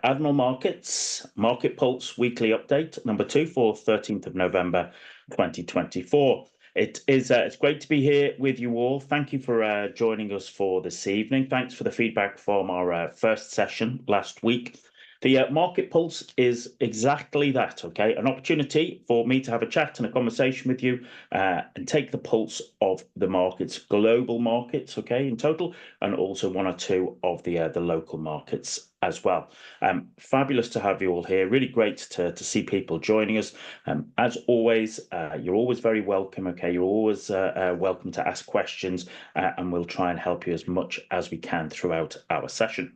Admiral Markets, Market Pulse Weekly Update, number 2 for 13th of November 2024. It's great to be here with you all. Thank you for joining us for this evening. Thanks for the feedback from our first session last week. The Market Pulse is exactly that, okay? An opportunity for me to have a chat and a conversation with you and take the pulse of the markets, global markets, okay, in total, and also one or two of the local markets as well. Fabulous to have you all here. Really great to see people joining us. As always, you're always very welcome, okay? You're always welcome to ask questions and we'll try and help you as much as we can throughout our session.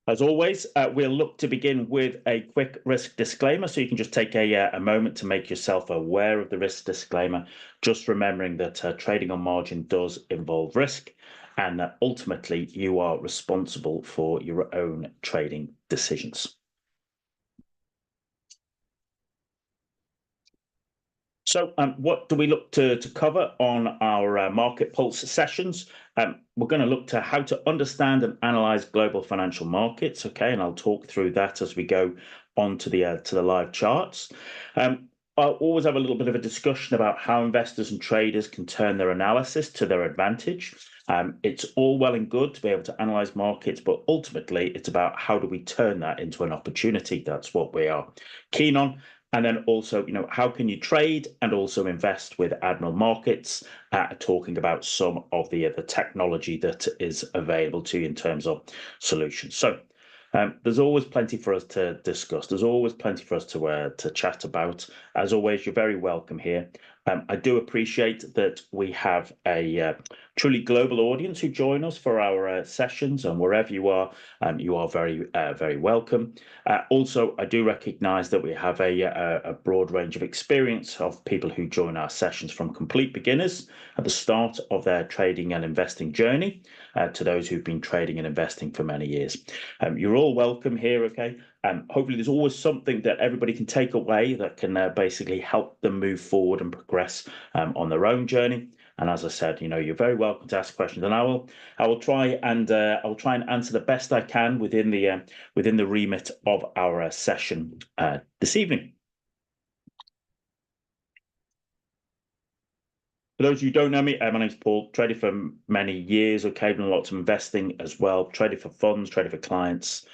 As always, we'll look to begin with a quick risk disclaimer, so you can just take a moment to make yourself aware of the risk disclaimer, just remembering that trading on margin does involve risk and that ultimately you are responsible for your own trading decisions. So what do we look to cover on our Market Pulse sessions? We're going to look to how to understand and analyze global financial markets, okay? And I'll talk through that as we go on to the live charts. I'll always have a little bit of a discussion about how investors and traders can turn their analysis to their advantage. It's all well and good to be able to analyze markets, but ultimately it's about how do we turn that into an opportunity. That's what we are keen on. And then also, how can you trade and also invest with Admiral Markets, talking about some of the technology that is available to you in terms of solutions. So there's always plenty for us to discuss. There's always plenty for us to chat about. As always, you're very welcome here. I do appreciate that we have a truly global audience who join us for our sessions, and wherever you are very welcome. Also, I do recognise that we have a broad range of experience of people who join our sessions, from complete beginners at the start of their trading and investing journey to those who've been trading and investing for many years. You're all welcome here, okay? Hopefully there's always something that everybody can take away that can basically help them move forward and progress on their own journey. And as I said, you're very welcome to ask questions, and I will try and answer the best I can within the remit of our session this evening. For those who don't know me, my name's Paul. Traded for many years, okay, done lots of investing as well. Traded for funds, traded for clients.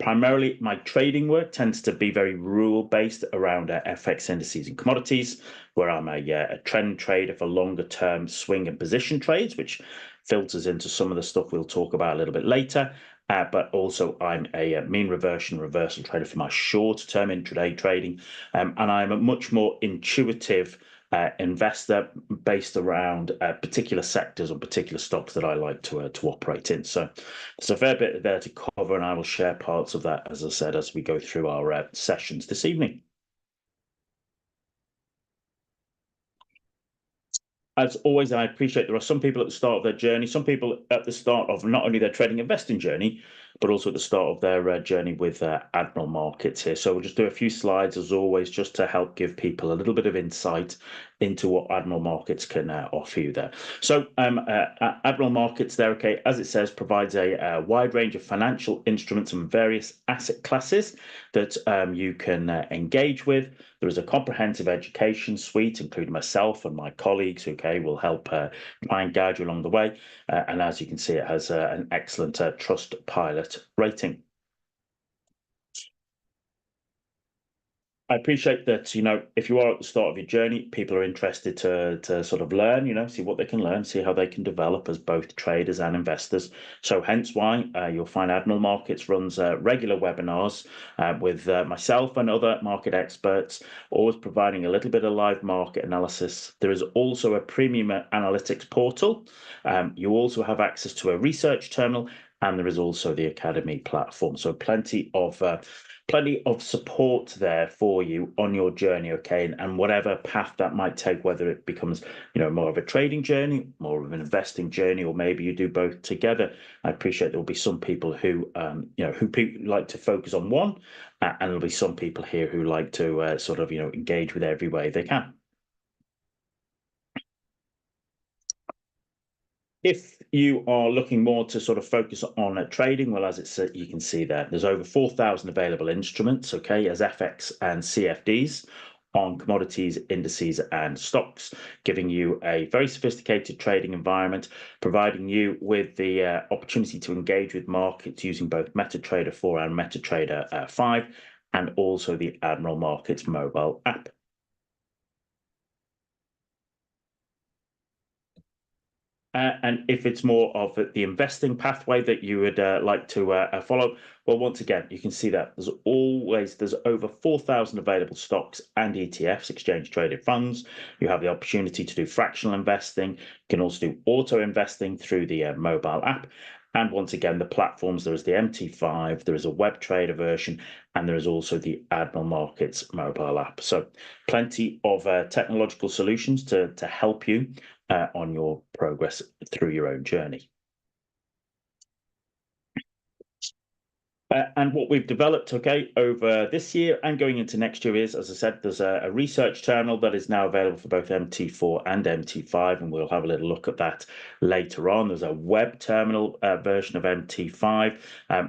Primarily, my trading work tends to be very rule-based around FX indices and commodities, where I'm a trend trader for longer-term swing and position trades, which filters into some of the stuff we'll talk about a little bit later. But also I'm a mean reversal trader for my short-term intraday trading, and I'm a much more intuitive investor based around particular sectors or particular stocks that I like to operate in. So there's a fair bit there to cover, and I will share parts of that, as I said, as we go through our sessions this evening. As always, I appreciate there are some people at the start of their journey, some people at the start of not only their trading investing journey, but also at the start of their journey with Admiral Markets here. So we'll just do a few slides, as always, just to help give people a little bit of insight into what Admiral Markets can offer you there. So Admiral Markets there, okay, as it says, provides a wide range of financial instruments and various asset classes that you can engage with. There is a comprehensive education suite, including myself and my colleagues, okay, will help try and guide you along the way. And as you can see, it has an excellent Trustpilot rating. I appreciate that, if you are at the start of your journey, people are interested to sort of learn, see what they can learn, see how they can develop as both traders and investors. So hence why you'll find Admiral Markets runs regular webinars with myself and other market experts, always providing a little bit of live market analysis. There is also a premium analytics portal. You also have access to a research terminal, and there is also the Academy platform. So plenty of support there for you on your journey, okay, and whatever path that might take, whether it becomes more of a trading journey, more of an investing journey, or maybe you do both together. I appreciate there will be some people who like to focus on one, and there'll be some people here who like to engage with every way they can. If you are looking more to sort of focus on trading, well, as it's you can see there's over 4,000 available instruments, okay, as FX and CFDs on commodities, indices, and stocks, giving you a very sophisticated trading environment, providing you with the opportunity to engage with markets using both MetaTrader 4 and MetaTrader 5, and also the Admiral Markets mobile app. And if it's more of the investing pathway that you would like to follow, well, once again, you can see that there's over 4,000 available stocks and ETFs, exchange traded funds. You have the opportunity to do fractional investing. You can also do auto investing through the mobile app. And once again, the platforms, there is the MT5, there is a web trader version, and there is also the Admiral Markets mobile app. So plenty of technological solutions to help you on your progress through your own journey. And what we've developed, okay, over this year and going into next year is, as I said, there's a research terminal that is now available for both MT4 and MT5, and we'll have a little look at that later on. There's a web terminal version of MT5.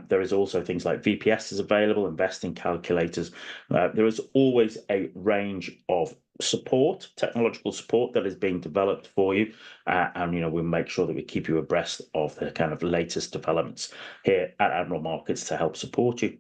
There is also things like VPS is available, investing calculators. There is always a range of support, technological support that is being developed for you, and we'll make sure that we keep you abreast of the kind of latest developments here at Admiral Markets to help support you.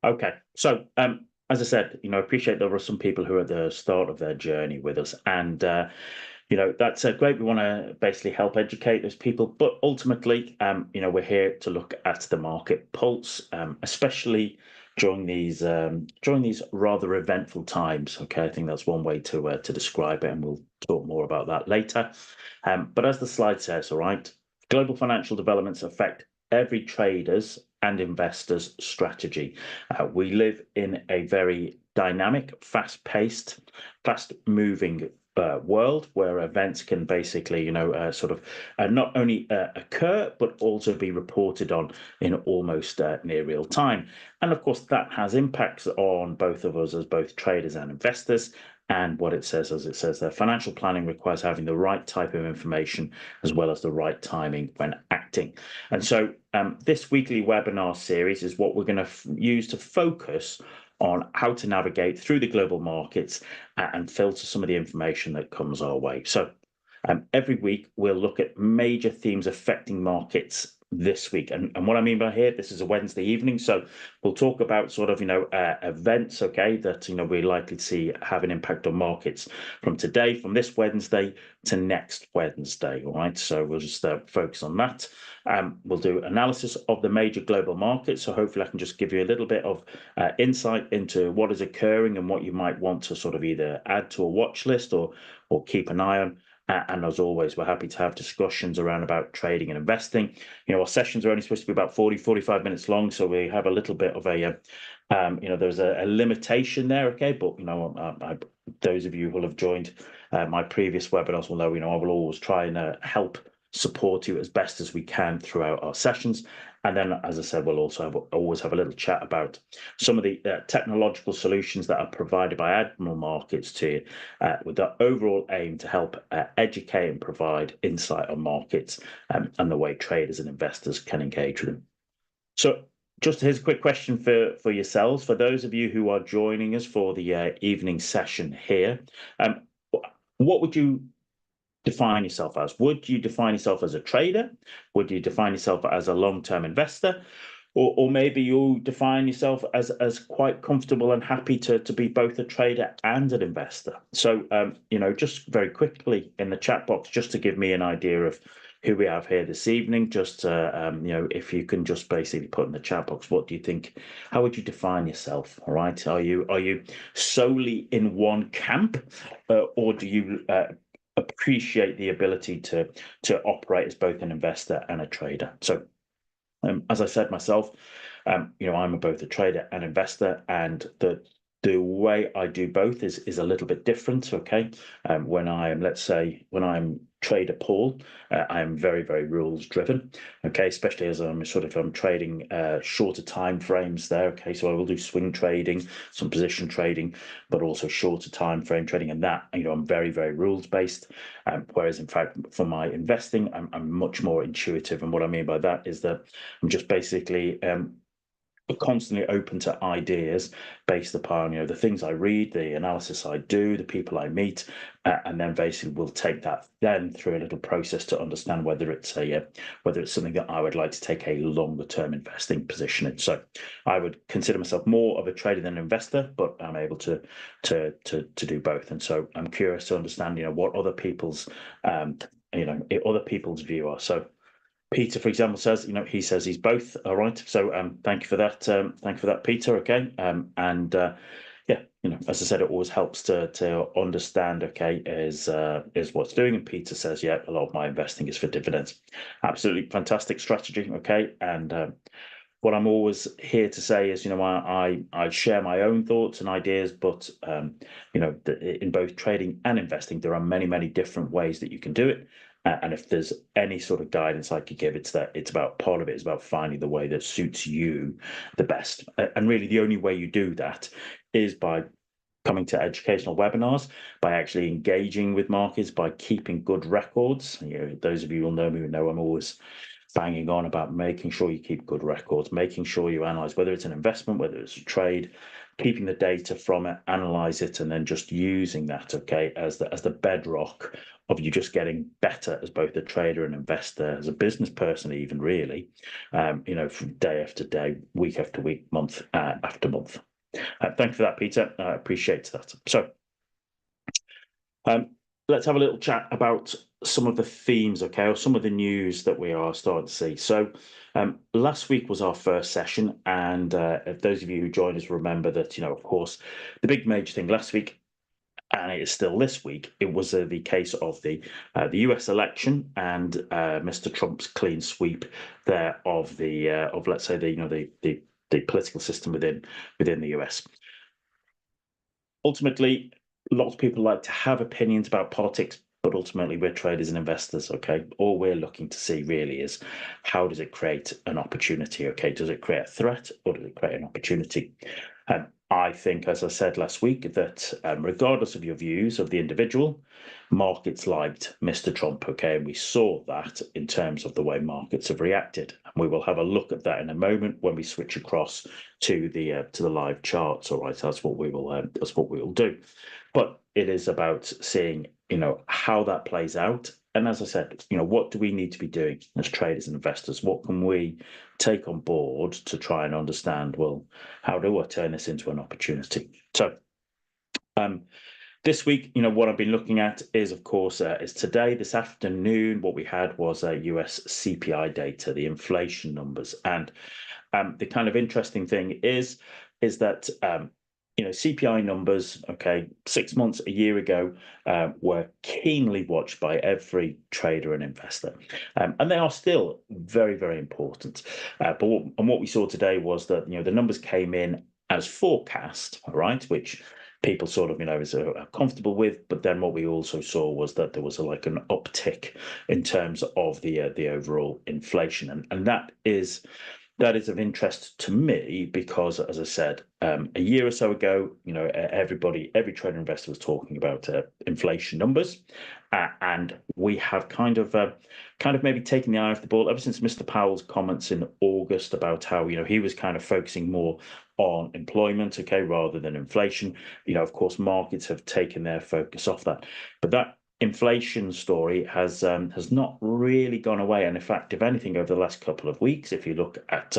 Okay, so as I said, I appreciate there are some people who are at the start of their journey with us, and that's great. We want to basically help educate those people, but ultimately, we're here to look at the market pulse, especially during these rather eventful times. Okay, I think that's one way to describe it, and we'll talk more about that later. But as the slide says, all right, global financial developments affect every trader's and investor's strategy. We live in a very dynamic, fast-paced, fast-moving world where events can basically, not only occur, but also be reported on in almost near real time. And of course, that has impacts on both of us as both traders and investors. And what it says, as it says there, financial planning requires having the right type of information as well as the right timing when acting. And so this weekly webinar series is what we're going to use to focus on how to navigate through the global markets and filter some of the information that comes our way. So every week, we'll look at major themes affecting markets this week. And what I mean by here, this is a Wednesday evening, so we'll talk about sort of, events, okay, that, we're likely to see have an impact on markets from today, from this Wednesday to next Wednesday, all right? So we'll just focus on that. We'll do analysis of the major global markets, so hopefully I can just give you a little bit of insight into what is occurring and what you might want to sort of either add to a watch list or keep an eye on. And as always, we're happy to have discussions around about trading and investing. Our sessions are only supposed to be about 45 minutes long, so we have a little bit of a, there's a limitation there, okay? But, those of you who will have joined my previous webinars will know, I will always try and help support you as best as we can throughout our sessions. And then, as I said, we'll also always have a little chat about some of the technological solutions that are provided by Admiral Markets to you, with the overall aim to help educate and provide insight on markets and the way traders and investors can engage with them. So just here's a quick question for yourselves. For those of you who are joining us for the evening session here, what would you define yourself as? Would you define yourself as a trader? Would you define yourself as a long-term investor? Or maybe you define yourself as quite comfortable and happy to be both a trader and an investor. So, just very quickly in the chat box, just to give me an idea of who we have here this evening, just, if you can just basically put in the chat box, what do you think? How would you define yourself? All right. Are you solely in one camp, or do you appreciate the ability to operate as both an investor and a trader? So as I said myself, I'm both a trader and investor, and the way I do both is a little bit different. Okay, when I'm trader Paul. I am very, very rules driven. Okay, especially as I'm trading shorter time frames there. Okay, so I will do swing trading, some position trading, but also shorter time frame trading, and that I'm very, very rules based. Whereas in fact for my investing, I'm much more intuitive, and what I mean by that is that I'm just basically constantly open to ideas based upon the things I read, the analysis I do, the people I meet, and then basically we'll take that then through a little process to understand whether it's something that I would like to take a longer term investing position in. So I would consider myself more of a trader than an investor, but I'm able to do both. And so I'm curious to understand what other people's view are. So Peter, for example, says, he says he's both. All right. So thank you for that. Thank you for that, Peter. Okay. Yeah, as I said, it always helps to understand, okay, is what's doing. And Peter says, yeah, a lot of my investing is for dividends. Absolutely fantastic strategy. Okay. And what I'm always here to say is, I share my own thoughts and ideas, but in both trading and investing, there are many, many different ways that you can do it. And if there's any sort of guidance I could give, it's that it's about part of it is about finding the way that suits you the best. And really, the only way you do that is by coming to educational webinars, by actually engaging with markets, by keeping good records. Those of you who know me will know I'm always banging on about making sure you keep good records, making sure you analyze whether it's an investment, whether it's a trade, keeping the data from it, analyze it, and then just using that, okay, as the bedrock of you just getting better as both a trader and investor, as a business person, even really, from day after day, week after week, month after month. Thank you for that, Peter. I appreciate that. So let's have a little chat about some of the themes, okay, or some of the news that we are starting to see. So last week was our first session, and if those of you who joined us remember that, of course, the big major thing last week, and it is still this week, it was the case of the US election and Mr. Trump's clean sweep there of let's say the political system within the US. Ultimately, lots of people like to have opinions about politics, but ultimately we're traders and investors, okay? All we're looking to see really is how does it create an opportunity, okay? Does it create a threat or does it create an opportunity? I think, as I said last week, that regardless of your views of the individual, markets liked Mr. Trump, okay? And we saw that in terms of the way markets have reacted. And we will have a look at that in a moment when we switch across to the live charts. All right, that's what we will do. But it is about seeing, how that plays out. And as I said, what do we need to be doing as traders and investors? What can we take on board to try and understand, well, how do I turn this into an opportunity? So this week, what I've been looking at is, of course, is today, this afternoon, what we had was US CPI data, the inflation numbers. And the kind of interesting thing is that CPI numbers, okay, 6 months, a year ago, were keenly watched by every trader and investor. And they are still very, very important. But what we saw today was that, the numbers came in as forecast, all right, which people sort of, is comfortable with. But then what we also saw was that there was like an uptick in terms of the overall inflation. And that is of interest to me because, as I said, a year or so ago, every trader investor was talking about inflation numbers, and we have kind of maybe taken the eye off the ball ever since Mr. Powell's comments in August about how he was kind of focusing more on employment, okay, rather than inflation. Of course, markets have taken their focus off that, but that inflation story has not really gone away, and in fact, if anything, over the last couple of weeks, if you look at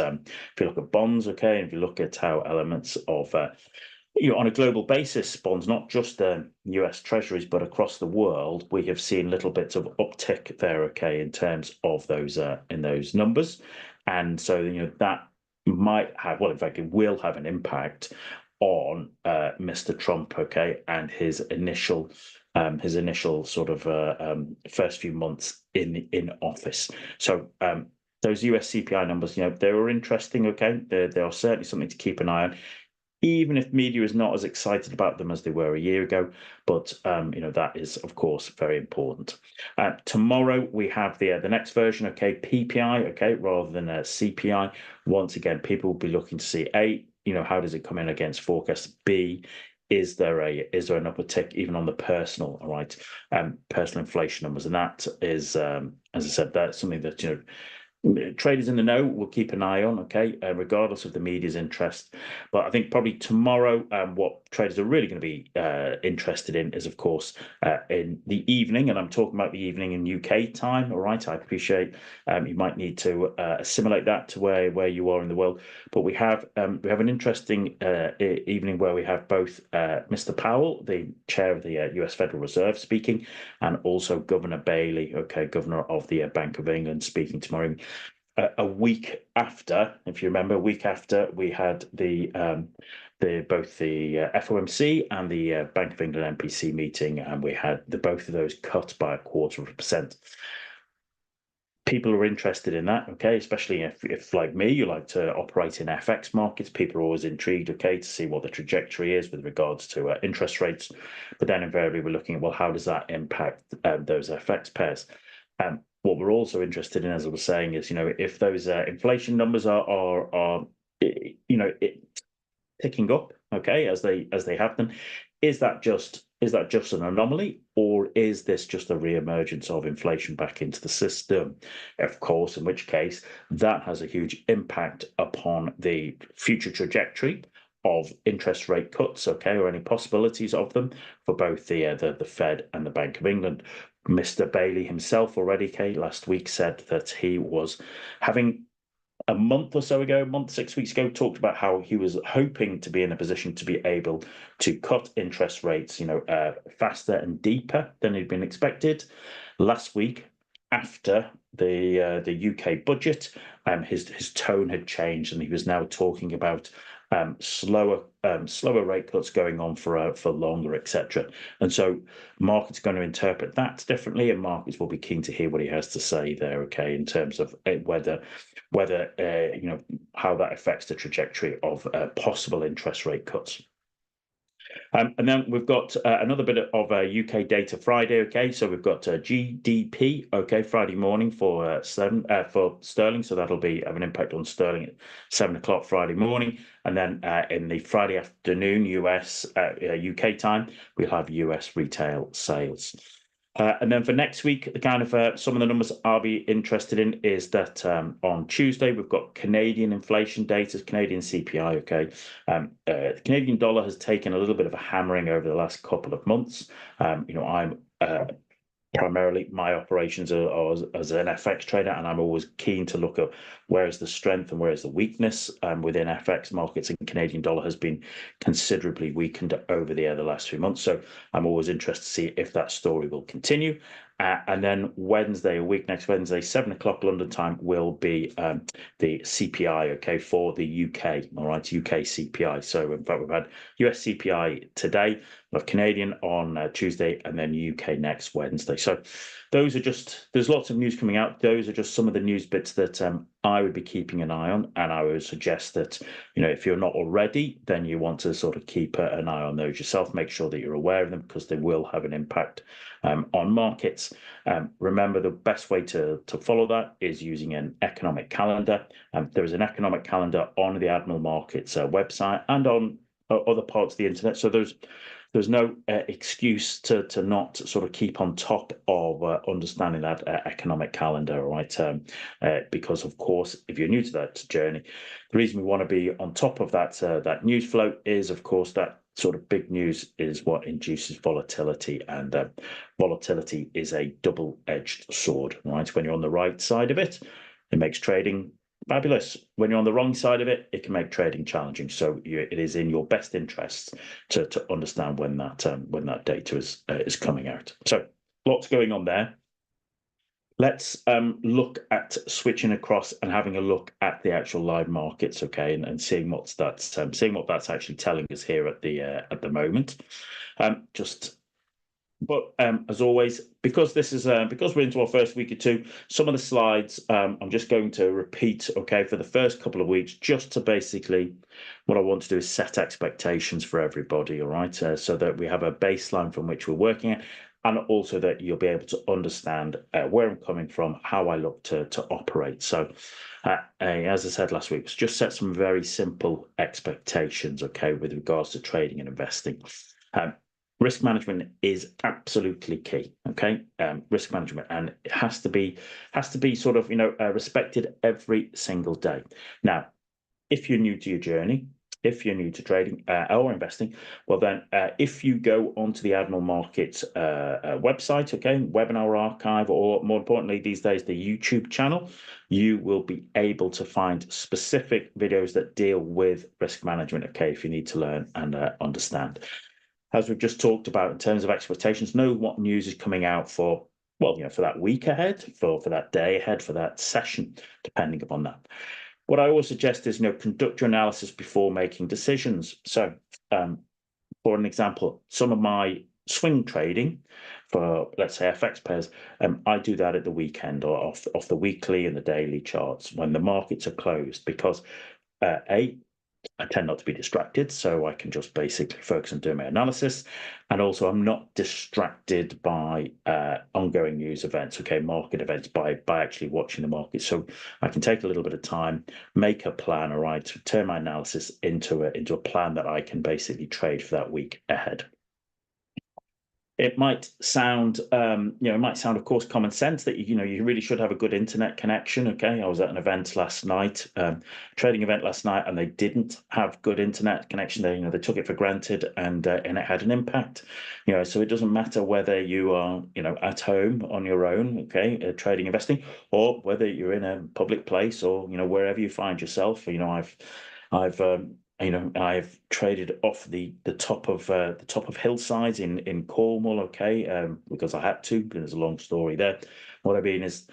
bonds, okay, and if you look at how elements of on a global basis, bonds, not just US Treasuries, but across the world, we have seen little bits of uptick there, okay, in terms of those in those numbers, and so that might have, well, in fact, it will have an impact on Mr. Trump, okay, and his initial sort of first few months in office. So those US CPI numbers, they were interesting, okay. They are certainly something to keep an eye on. even if media is not as excited about them as they were a year ago. But that is, of course, very important. Tomorrow we have the next version, okay, PPI, okay, rather than CPI. Once again, people will be looking to see A, how does it come in against forecast? B, is there an uptick even on the personal, all right, personal inflation numbers? And that is, as I said, that's something that traders in the know will keep an eye on, okay, regardless of the media's interest. But I think probably tomorrow, what traders are really going to be interested in is, of course, in the evening, and I'm talking about the evening in UK time. All right, I appreciate you might need to assimilate that to where you are in the world. But we have an interesting evening where we have both Mr. Powell, the chair of the US Federal Reserve, speaking, and also Governor Bailey, okay, governor of the Bank of England, speaking tomorrow. A week after, if you remember, we had both the FOMC and the Bank of England MPC meeting, and we had both of those cut by 0.25%. People are interested in that, okay, especially if like me, you like to operate in FX markets. People are always intrigued, okay, to see what the trajectory is with regards to interest rates. But then invariably we're looking at, well, how does that impact those FX pairs? What we're also interested in, as I was saying, is if those inflation numbers are picking up, okay, as they have them, is that just an anomaly, or is this just a re-emergence of inflation back into the system? Of course, in which case that has a huge impact upon the future trajectory of interest rate cuts, okay, or any possibilities of them for both the Fed and the Bank of England. Mr. Bailey himself already, last week said that he was having a month or so ago, 6 weeks ago, talked about how he was hoping to be in a position to be able to cut interest rates, faster and deeper than had been expected. Last week, after the UK budget, his tone had changed, and he was now talking about slower rate cuts going on for longer, etc. And so markets are going to interpret that differently, and markets will be keen to hear what he has to say there, okay, in terms of whether how that affects the trajectory of possible interest rate cuts. And then we've got another bit of UK data Friday. Okay, so we've got GDP. Okay, Friday morning for sterling. So that'll have an impact on sterling at 7 o'clock Friday morning. And then in the Friday afternoon, UK time, we'll have US retail sales. And then for next week, the kind of some of the numbers I'll be interested in is that on Tuesday, we've got Canadian inflation data, Canadian CPI, okay. The Canadian dollar has taken a little bit of a hammering over the last couple of months. I'm primarily, my operations are as an FX trader, and I'm always keen to look at where is the strength and where is the weakness within FX markets. And Canadian dollar has been considerably weakened over the last few months. So I'm always interested to see if that story will continue. And then next Wednesday, 7 o'clock London time, will be the CPI, okay, for the UK, all right, UK CPI. So in fact, we've had US CPI today, we'll have Canadian on Tuesday, and then UK next Wednesday. So those are there's lots of news coming out. Those are just some of the news bits that I would be keeping an eye on, and I would suggest that, if you're not already, then you want to sort of keep an eye on those yourself. Make sure that you're aware of them, because they will have an impact on markets. Remember, the best way to follow that is using an economic calendar. There is an economic calendar on the Admiral Markets website and on other parts of the internet. So there's no excuse to not sort of keep on top of understanding that economic calendar, right? Because, of course, if you're new to that journey, the reason we want to be on top of that news flow is, of course, that sort of big news is what induces volatility, and volatility is a double-edged sword, right? When you're on the right side of it, it makes trading fabulous. When you're on the wrong side of it, it can make trading challenging. So it is in your best interests to understand when that data is coming out. So lots going on there. Let's look at switching across and having a look at the actual live markets, okay, and seeing what that's actually telling us here at the moment. Just But as always, because this is because we're into our first week or two, some of the slides I'm just going to repeat, okay, for the first couple of weeks, just to basically, what I want to do is set expectations for everybody, all right, so that we have a baseline from which we're working at, and also that you'll be able to understand where I'm coming from, how I look to operate. So, as I said last week, just set some very simple expectations, okay, with regards to trading and investing. Risk management is absolutely key. Okay, risk management, and it has to be sort of respected every single day. Now, if you're new to your journey, if you're new to trading or investing, well then, if you go onto the Admiral Markets website, okay, webinar archive, or more importantly these days, the YouTube channel, you will be able to find specific videos that deal with risk management, okay, if you need to learn and understand. As we've just talked about in terms of expectations, know what news is coming out for, well, for that week ahead, for that day ahead, for that session, depending upon that. What I always suggest is, conduct your analysis before making decisions. So, for an example, some of my swing trading for, let's say, FX pairs, I do that at the weekend or off the weekly and the daily charts when the markets are closed, because I tend not to be distracted, so I can just basically focus on doing my analysis. And also, I'm not distracted by ongoing news events, okay, market events, by actually watching the market. So I can take a little bit of time, make a plan, all right, to turn my analysis into a plan that I can basically trade for that week ahead. It might sound, of course, common sense that you really should have a good internet connection. Okay, I was at an event last night, trading event last night, and they didn't have good internet connection. They took it for granted, and it had an impact. So it doesn't matter whether you are at home on your own, okay, trading, investing, or whether you're in a public place or wherever you find yourself. I've traded off the top of hillsides in Cornwall, okay, because I had to. But there's a long story there. What I mean is,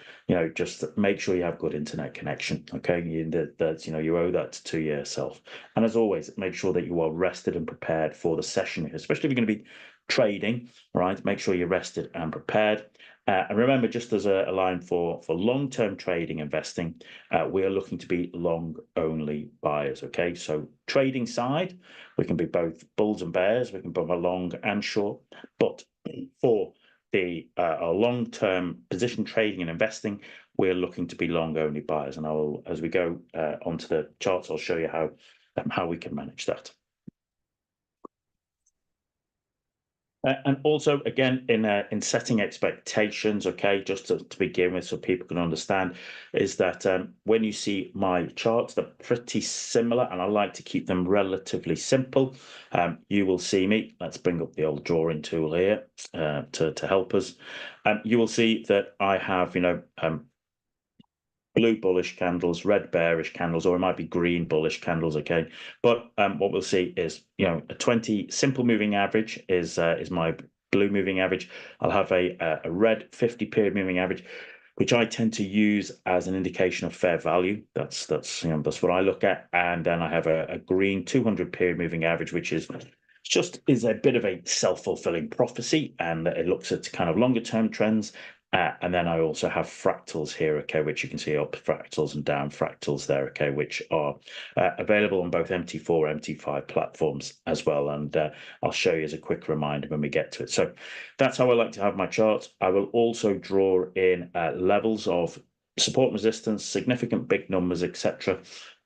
just make sure you have good internet connection, okay. You owe that to yourself. And as always, make sure that you are rested and prepared for the session, especially if you're going to be trading. Right, make sure you're rested and prepared. And remember, just as a line for long-term trading investing, we are looking to be long-only buyers, okay? So trading side, we can be both bulls and bears, we can be long and short, but for our long-term position trading and investing, we're looking to be long-only buyers. And as we go onto the charts, I'll show you how we can manage that. And also, again, in setting expectations, okay, just to begin with, so people can understand, is that when you see my charts, they're pretty similar, and I like to keep them relatively simple. You will see me. Let's bring up the old drawing tool here to help us. You will see that I have, blue bullish candles, red bearish candles, or it might be green bullish candles, okay? But what we'll see is, a 20 simple moving average is my blue moving average. I'll have a red 50 period moving average, which I tend to use as an indication of fair value. That's what I look at. And then I have a green 200 period moving average, which is a bit of a self-fulfilling prophecy, and it looks at kind of longer term trends. And then I also have fractals here, okay, which you can see up fractals and down fractals there, okay, which are available on both MT4, MT5 platforms as well. And I'll show you as a quick reminder when we get to it. So that's how I like to have my charts. I will also draw in levels of support, resistance, significant big numbers, etc.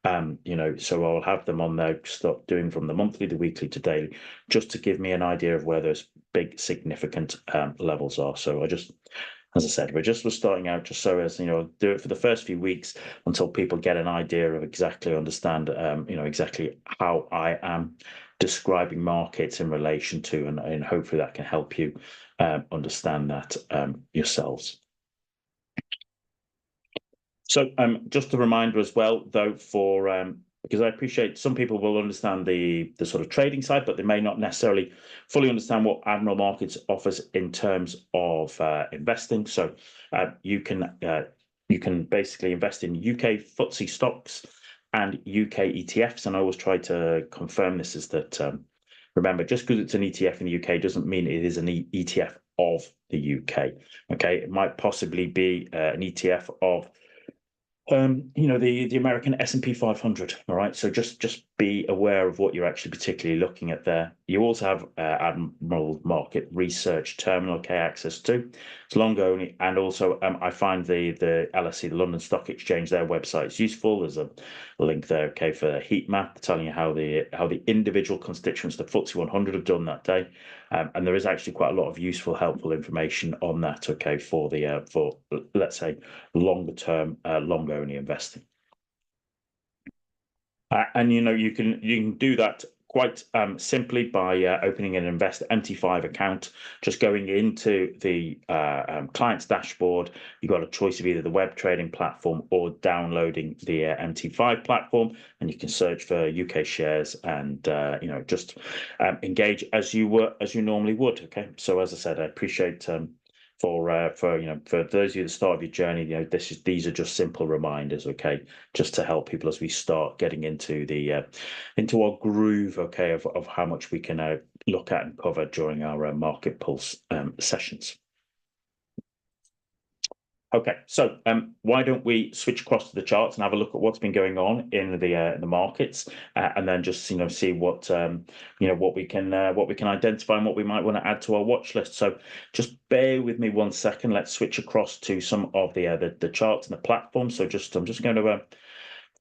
So I'll have them on there, start doing from the monthly, the weekly to daily, just to give me an idea of where those big significant levels are. So as I said, we're starting out just so as, do it for the first few weeks until people get an idea of understand, exactly how I am describing markets in relation to, and hopefully that can help you understand that yourselves. So just a reminder as well, though, because I appreciate some people will understand the sort of trading side, but they may not necessarily fully understand what Admiral Markets offers in terms of investing. So you can basically invest in UK FTSE stocks and UK ETFs. And I always try to confirm this, is that remember, just because it's an ETF in the UK doesn't mean it is an ETF of the UK. Okay, it might possibly be an ETF of the American S&P 500. All right, so just be aware of what you're actually particularly looking at there. You also have Admiral Market Research Terminal, okay, access to. It's long only, and also I find the LSE, the London Stock Exchange, their website is useful. There's a link there, okay, for a heat map telling you how the individual constituents, the FTSE 100, have done that day. And there is actually quite a lot of useful, helpful information on that, okay, for let's say longer term, long only investing. And you can do that quite simply by opening an Invest MT5 account, just going into the client's dashboard. You've got a choice of either the web trading platform or downloading the MT5 platform, and you can search for UK shares and just engage as you normally would. Okay, so as I said, I appreciate for those of you at the start of your journey, these are just simple reminders, okay, just to help people as we start getting into into our groove, okay, of how much we can look at and cover during our Market Pulse sessions. Okay, so why don't we switch across to the charts and have a look at what's been going on in the markets, and then just see what what we can identify and what we might want to add to our watch list. So just bear with me 1 second. Let's switch across to some of the charts and the platform. So I'm just going to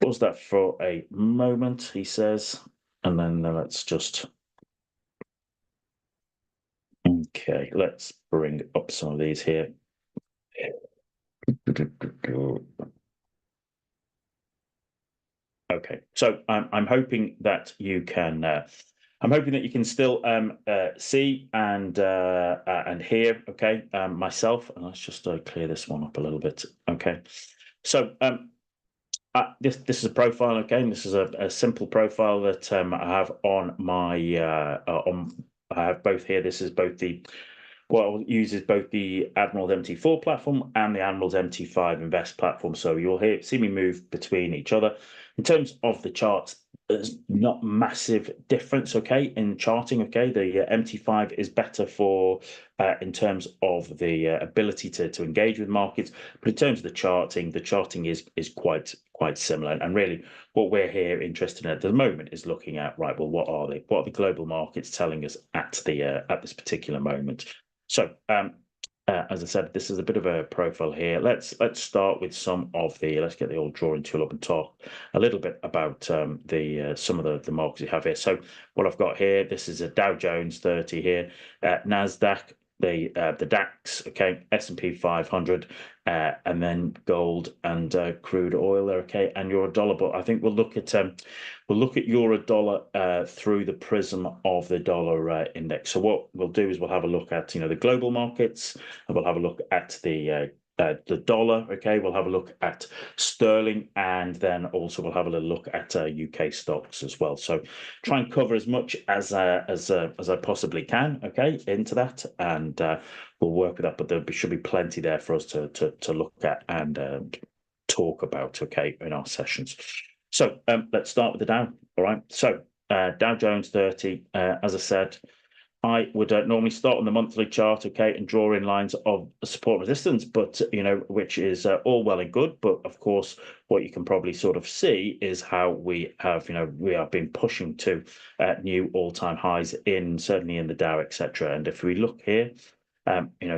pause that for a moment, he says, and then let's just. Okay, let's bring up some of these here. Okay, so I'm hoping that you can. I'm hoping that you can still see and hear. Okay, myself, and let's just clear this one up a little bit. Okay, so this is a profile. Okay, and this is a simple profile that I have on my I have both here. This is both the. Well, it uses both the Admiral's MT4 platform and the Admiral's MT5 Invest platform. So you'll see me move between each other. In terms of the charts, there's not massive difference, okay, in charting, okay. The MT5 is better for in terms of the ability to engage with markets, but in terms of the charting is quite similar. And really, what we're here interested in at the moment is looking at, right, well, what are the global markets telling us at this particular moment? So, as I said, this is a bit of a profile here. Let's start with let's get the old drawing tool up and talk a little bit about some of the markets we have here. So what I've got here, this is a Dow Jones 30 here, NASDAQ, the DAX, okay, S&P 500, and then gold and crude oil there, okay, and euro dollar. But I think we'll look at euro dollar through the prism of the dollar index. So what we'll do is we'll have a look at the global markets, and we'll have a look at the dollar, okay. We'll have a look at sterling, and then also we'll have a little look at UK stocks as well. So try and cover as much as I possibly can, okay, into that, and we'll work with that. But there should be plenty there for us to look at and talk about, okay, in our sessions. So let's start with the Dow. All right. So Dow Jones 30, as I said. I would normally start on the monthly chart, okay, and draw in lines of support resistance, but which is all well and good. But of course, what you can probably sort of see is how we have been pushing to new all-time highs certainly in the Dow, etc. And if we look here,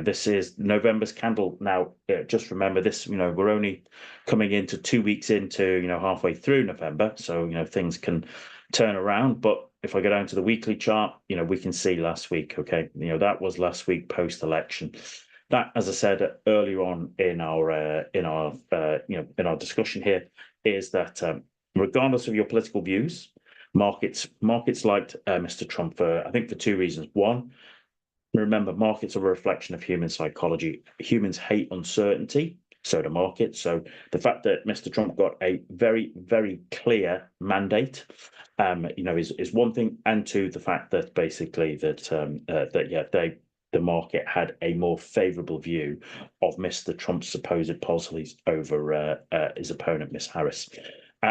this is November's candle. Now, just remember this. We're only coming into 2 weeks into halfway through November, so things can turn around. But if I go down to the weekly chart, we can see last week, okay, that was last week post-election. That, as I said earlier on in our discussion here, is that regardless of your political views, markets liked Mr. Trump for 2 reasons. One, remember, markets are a reflection of human psychology. Humans hate uncertainty, so do markets. So the fact that Mr. Trump got a very, very clear mandate, is one thing, and two, the fact that basically the market had a more favourable view of Mr. Trump's supposed policies over his opponent, Miss Harris,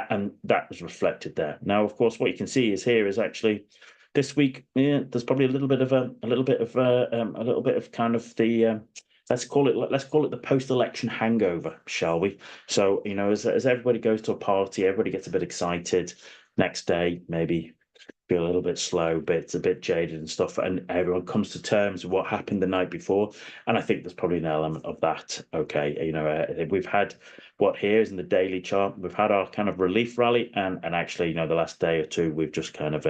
and that was reflected there. Now, of course, what you can see is here is actually this week, yeah, there's probably a little bit of kind of the let's call it the post-election hangover, shall we? So, as everybody goes to a party, everybody gets a bit excited. Next day, maybe feel a little bit slow, a bit jaded and stuff, and everyone comes to terms with what happened the night before. And I think there's probably an element of that. Okay, we've had what here is in the daily chart. We've had our kind of relief rally, and actually, the last day or two, we've just kind of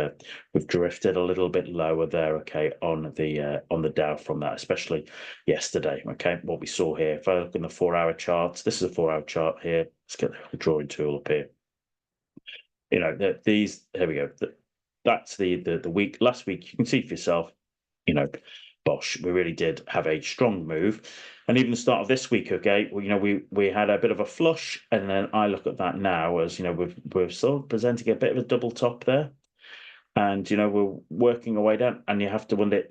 we've drifted a little bit lower there. Okay, on the Dow from that, especially yesterday. Okay, what we saw here. If I look in the 4-hour charts, this is a 4-hour chart here. Let's get the drawing tool up here. Here we go. That's the week. Last week, you can see for yourself, bosh, we really did have a strong move. And even the start of this week, okay, well, we had a bit of a flush, and then I look at that now as, we're sort of presenting a bit of a double top there. And, we're working our way down, and you have to wonder,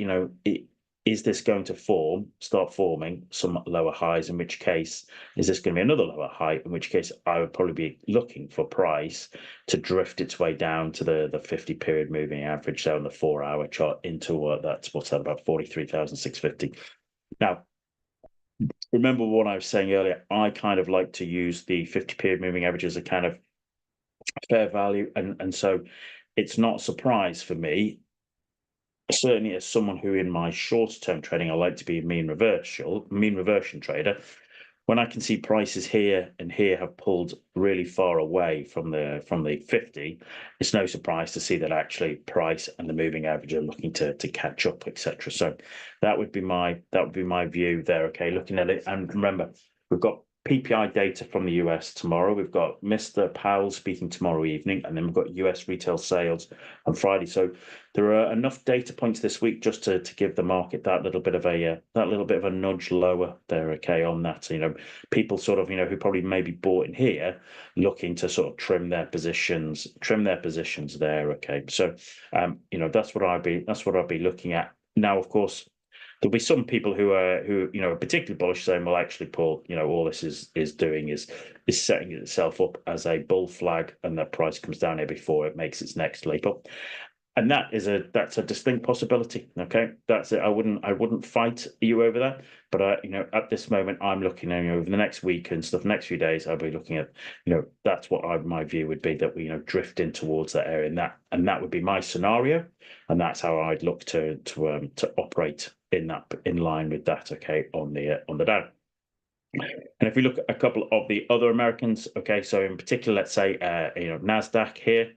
is this going to start forming some lower highs, in which case, is this going to be another lower high, in which case I would probably be looking for price to drift its way down to the 50-period moving average there on the 4-hour chart into what's that, about 43,650. Now, remember what I was saying earlier, I kind of like to use the 50-period moving average as a kind of fair value, and so it's not a surprise for me, certainly as someone who in my short-term trading, I like to be a mean reversion trader. When I can see prices here and here have pulled really far away from the 50, it's no surprise to see that actually price and the moving average are looking to catch up, etc. So that would be my view there. Okay, looking at it, and remember, we've got PPI data from the US tomorrow. We've got Mr. Powell speaking tomorrow evening, and then we've got US retail sales on Friday. So there are enough data points this week just to give the market that little bit of a nudge lower there. Okay, on that, people sort of who probably maybe bought in here, looking to sort of trim their positions there. Okay, so that's what I'd be looking at now. Of course, there'll be some people who are particularly bullish, saying, well, actually, Paul, all this is doing is setting itself up as a bull flag, and that price comes down here before it makes its next leap up. And that's a distinct possibility. Okay, that's it. I wouldn't fight you over that. But at this moment, I'm looking at over the next week and stuff, next few days, I'll be looking at that's what my view would be, that we drift in towards that area, and that would be my scenario, and that's how I'd look to operate in line with that. Okay, on the Dow. And if we look at a couple of the other Americans, okay, so in particular, let's say Nasdaq here.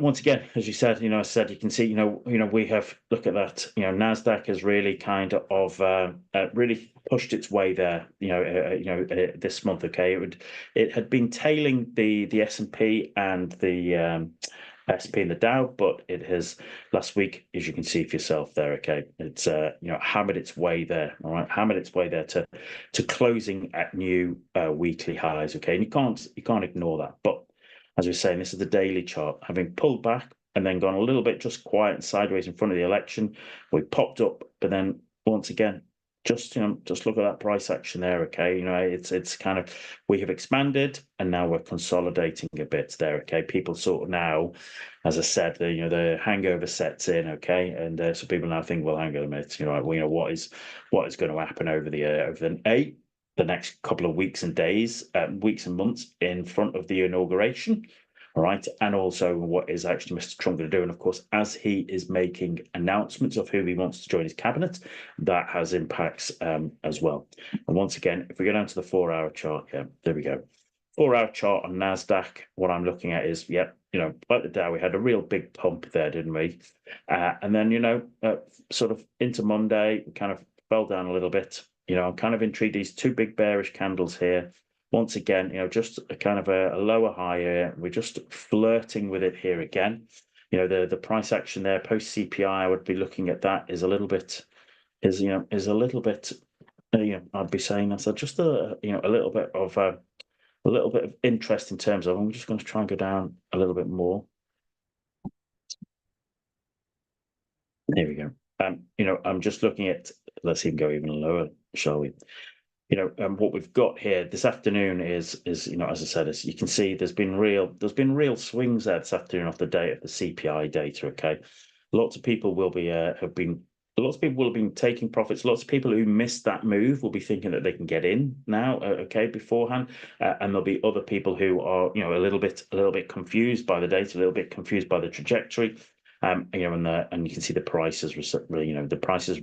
Once again, as you said, you can see, we have, look at that, Nasdaq has really kind of really pushed its way there, this month. Okay, it had been tailing the S&P and the SP and the Dow, but it has last week, as you can see for yourself there. Okay, it's hammered its way there. All right, hammered its way there to closing at new weekly highs. Okay, and you can't ignore that, but as we're saying, this is the daily chart. Having pulled back and then gone a little bit just quiet and sideways in front of the election, we popped up, but then once again, just look at that price action there. Okay, it's kind of, we have expanded and now we're consolidating a bit there. Okay, people sort of now, as I said, the hangover sets in. Okay, and so people now think, well, hang on a minute, what is going to happen over the next couple of weeks and days, weeks and months in front of the inauguration, all right, and also what is actually Mr. Trump going to do. And of course, as he is making announcements of who he wants to join his cabinet, that has impacts as well. And once again, if we go down to the 4-hour chart, there we go. 4-hour chart on Nasdaq. What I'm looking at is, like the Dow, we had a real big pump there, didn't we? And then sort of into Monday, we kind of fell down a little bit. I'm kind of intrigued. These two big bearish candles here. Once again, just a kind of a lower high here. We're just flirting with it here again. The price action there post CPI, I would be looking at that is a little bit, I'd be saying that's just a little bit of interest in terms of, I'm just going to try and go down a little bit more. There we go. I'm just looking at, let's even go even lower, shall we? what we've got here this afternoon is as I said, as you can see, there's been real swings there this afternoon off the date of the CPI data. Okay, lots of people will be lots of people will have been taking profits. Lots of people who missed that move will be thinking that they can get in now, okay, beforehand, and there'll be other people who are a little bit confused by the data, a little bit confused by the trajectory. And you can see the prices, the prices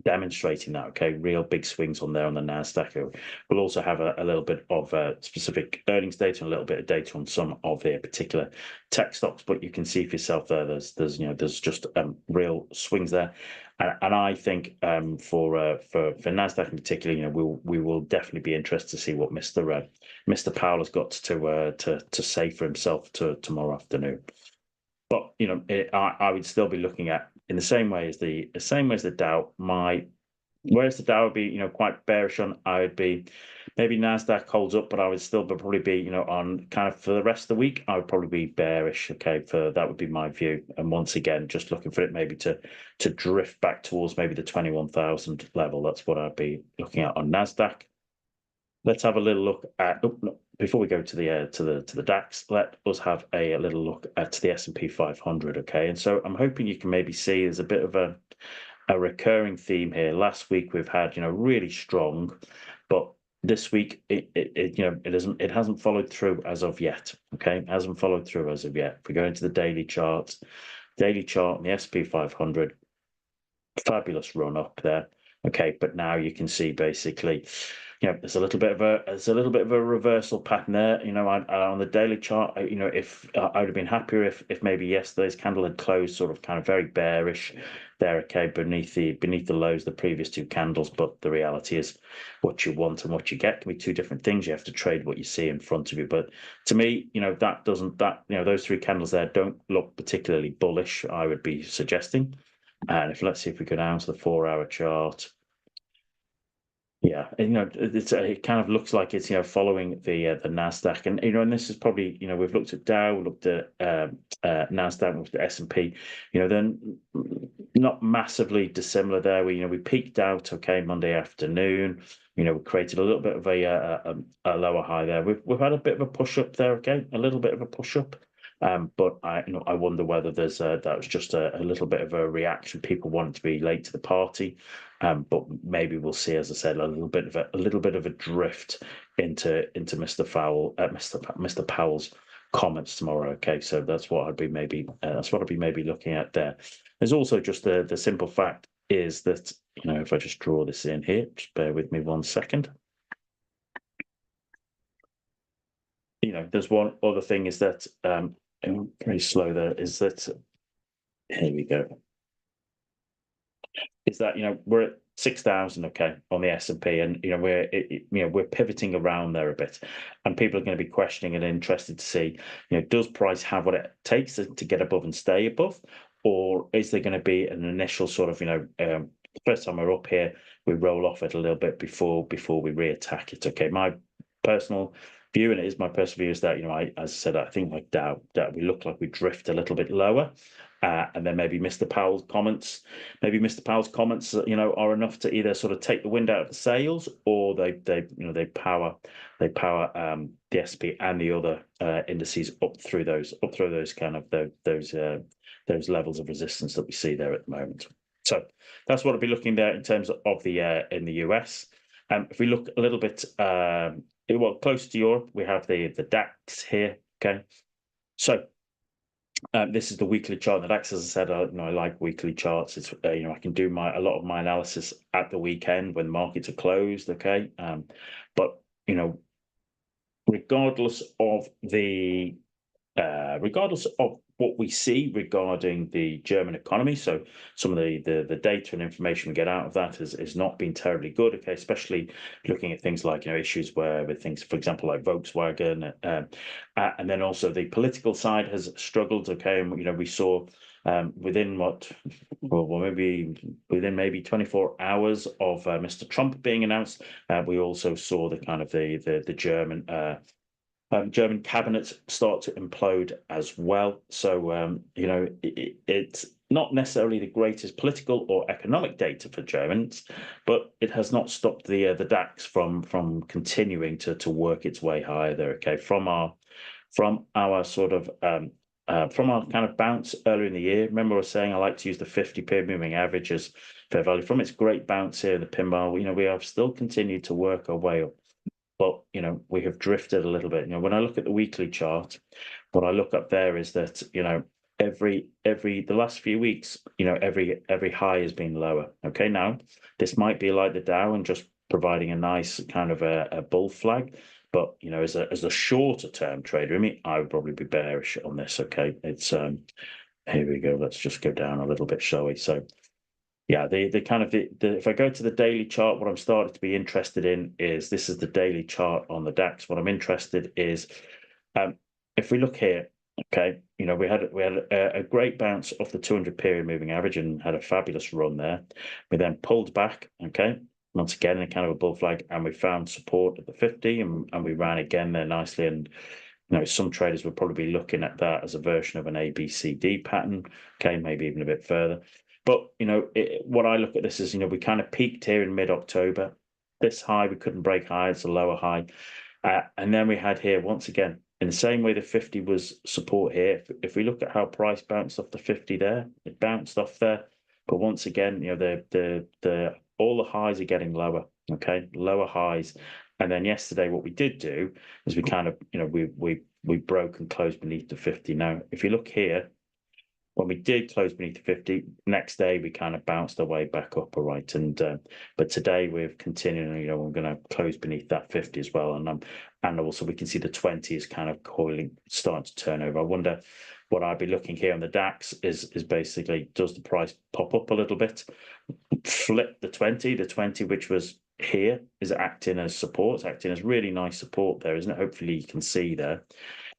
demonstrating that. Okay, real big swings on there on the Nasdaq. We'll also have a little bit of specific earnings data and a little bit of data on some of their particular tech stocks. But you can see for yourself there. There's just real swings there, and I think for Nasdaq in particular, we will definitely be interested to see what Mr. Powell has got to say for himself tomorrow afternoon. But I would still be looking at in the same way as the Dow. Whereas the Dow would be quite bearish on, I would be maybe Nasdaq holds up, but I would still probably be on kind of for the rest of the week. I would probably be bearish. Okay, for that would be my view. And once again, just looking for it maybe to drift back towards maybe the 21,000 level. That's what I'd be looking at on Nasdaq. Let's have a little look at before we go to the DAX. Let us have a little look at the S&P 500. Okay, and so I'm hoping you can maybe see there's a bit of a recurring theme here. Last week we've had really strong, but this week it hasn't followed through as of yet. Okay, it hasn't followed through as of yet. If we go into the daily chart on the S&P 500, fabulous run up there. Okay, but now you can see basically, there's a little bit of a reversal pattern there. On the daily chart, if I would have been happier if maybe yesterday's candle had closed sort of kind of very bearish there. Okay, beneath the lows, the previous two candles. But the reality is, what you want and what you get can be two different things. You have to trade what you see in front of you. But to me, those three candles there don't look particularly bullish, I would be suggesting. And let's see if we go down to the 4-hour chart. Yeah, it kind of looks like it's following the Nasdaq, and this is probably we've looked at Dow, looked at Nasdaq, looked at S&P. They're not massively dissimilar there. We peaked out Monday afternoon. We created a little bit of a lower high there. We've had a bit of a push up there. Okay, a little bit of a push up. But I wonder whether that was just a little bit of a reaction. People wanted to be late to the party, but maybe we'll see, as I said, a little bit of a drift into Mr. Powell's comments tomorrow. Okay, so that's what I'd be maybe looking at there. There's also just the simple fact is that if I just draw this in here, just bear with me 1 second. There's one other thing is that very slow there, is that here we go, is that we're at 6,000 on the S&P, and we're pivoting around there a bit, and people are going to be questioning and interested to see does price have what it takes to get above and stay above, or is there going to be an initial sort of first time we're up here, we roll off it a little bit before we re-attack it. Okay, my personal view, and it is my personal view, is that as I said, I think like Dow we look like we drift a little bit lower, and then maybe Mr. Powell's comments are enough to either sort of take the wind out of the sails, or they power the S&P and the other indices up through those kind of those levels of resistance that we see there at the moment. So that's what I'll be looking there in terms of the in the US. If we look a little bit close to Europe, we have the DAX here. Okay, so this is the weekly chart. The DAX, as I said, I like weekly charts. It's I can do a lot of my analysis at the weekend when the markets are closed. Okay, but regardless of what we see regarding the German economy, so some of the data and information we get out of that is not been terribly good. Okay, especially looking at things like issues with things, for example, like Volkswagen, and then also the political side has struggled. Okay, and we saw within maybe 24 hours of Mr. Trump being announced, we also saw the kind of the German cabinet start to implode as well. So not necessarily the greatest political or economic data for Germans, but it has not stopped the DAX from continuing to work its way higher there. Okay, from our sort of from our kind of bounce earlier in the year. Remember, I was saying I like to use the 50 period moving average as fair value. From its great bounce here in the pin bar, we have still continued to work our way up, but we have drifted a little bit. When I look at the weekly chart, what I look up there is that every the last few weeks, every high has been lower. Okay, now this might be like the Dow and just providing a nice kind of a bull flag, but as a shorter term trader, I would probably be bearish on this. Okay, it's here we go. Let's just go down a little bit, shall we? So yeah, the kind of the if I go to the daily chart, what I'm starting to be interested in is this is the daily chart on the DAX. What I'm interested is if we look here, okay, we had a great bounce off the 200 period moving average and had a fabulous run there. We then pulled back, okay, once again in kind of a bull flag, and we found support at the 50, and we ran again there nicely. And some traders would probably be looking at that as a version of an ABCD pattern, okay, maybe even a bit further. But what I look at this is, we kind of peaked here in mid-October. This high we couldn't break high; it's a lower high, and then we had here once again in the same way the 50 was support here. If we look at how price bounced off the 50 there, it bounced off there, but once again, the all the highs are getting lower. Okay, lower highs. And then yesterday, what we did do is we kind of, we broke and closed beneath the 50. Now, if you look here, when we did close beneath the 50, next day we kind of bounced our way back up, all right. And but today we're continuing, we're going to close beneath that 50 as well. And also we can see the 20 is kind of coiling, starting to turn over. I wonder what I'd be looking here on the DAX is basically, does the price pop up a little bit, flip the 20 which was here is acting as support, acting as really nice support there, isn't it? Hopefully you can see there.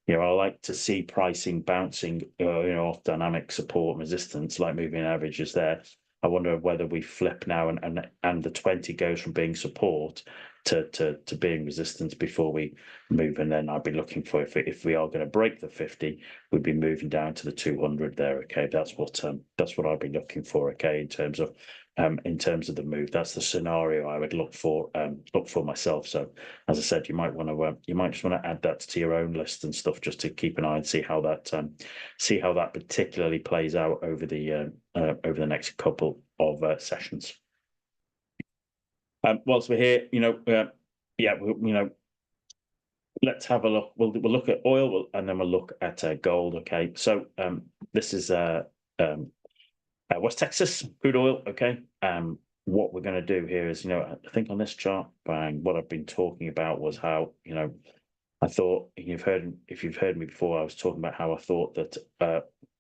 I like to see pricing bouncing, off dynamic support and resistance, like moving averages there. I wonder whether we flip now and the 20 goes from being support to being resistance before we move. And then I'd be looking for, if we are going to break the 50, we'd be moving down to the 200 there. Okay, that's what I'd be looking for. Okay, in terms of the move, that's the scenario I would look for myself. So as I said, you might just want to add that to your own list and stuff, just to keep an eye and see how that particularly plays out over the next couple of sessions. Whilst we're here, let's have a look. We'll look at oil, and then we'll look at gold. Okay, so this is West Texas crude oil. Okay, what we're going to do here is, I think on this chart, what I've been talking about was how, I thought, if you've heard me before, I was talking about how I thought that